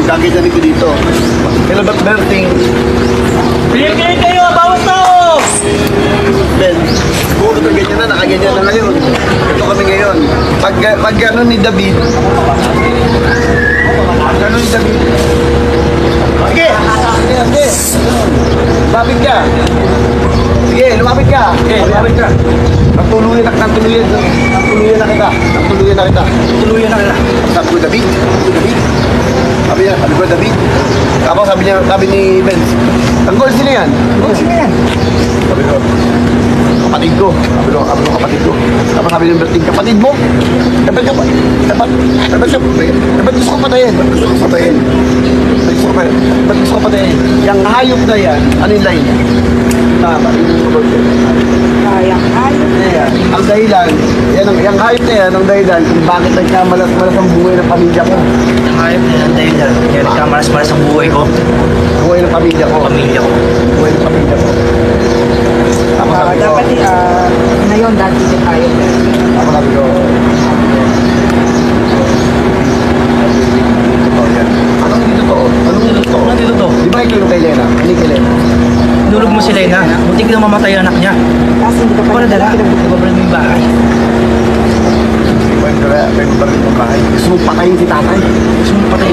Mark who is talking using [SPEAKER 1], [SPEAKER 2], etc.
[SPEAKER 1] Gagawin ko dito. Kailan ba't Berting?
[SPEAKER 2] Bigay kayo, bawat tao!
[SPEAKER 1] Ben, puro na ganyan na, nakaganyan na ngayon. Ito kami ngayon. Pag gano'n ni David, sige! Sige! Lumapit ka! Sige, lumapit ka! Sige, lumapit ka! Nagtuluyan na kita! Sabi ko, David? Sabi ko, David? Tapos sabi ni Benz, tanggol, sino yan? Sabi ko, kapatid ko. Sabi ko, kapatid ko. Tapos sabi ng Berting, kapatid mo? Dapat gusto ko patayin. Ba't gusto ko patayin? Yung hayop na yan, ano yung line? Tama,
[SPEAKER 3] Sayang hayop.
[SPEAKER 1] ang dahilan, yung hayop na yan, ang dahilan kung bakit nagkamalas-malas ang buhay ng pamilya ko.
[SPEAKER 2] Ang hayop na yan dahil yan. Kaya nagkamalas-malas ang buhay ko.
[SPEAKER 1] Buhay ng pamilya ko. Buhay ng pamilya ko. Tapos sabi ko,
[SPEAKER 3] Dapat ngayon dati din tayo.
[SPEAKER 1] tapos sabi ko, anong dito to?
[SPEAKER 2] Ano dito to?
[SPEAKER 1] Di ba ikaw yung kay Lena? Hindi kay Lena.
[SPEAKER 2] Nulog mo si Lena. Muntik na mamatay ang anak niya.
[SPEAKER 3] Kasi hindi ka pa
[SPEAKER 2] Paano dala? Ibabalad mo yung bahay.
[SPEAKER 1] Pwede ba rin yung bahay? Gusto mong patayin si tatay?
[SPEAKER 2] Gusto mo patay.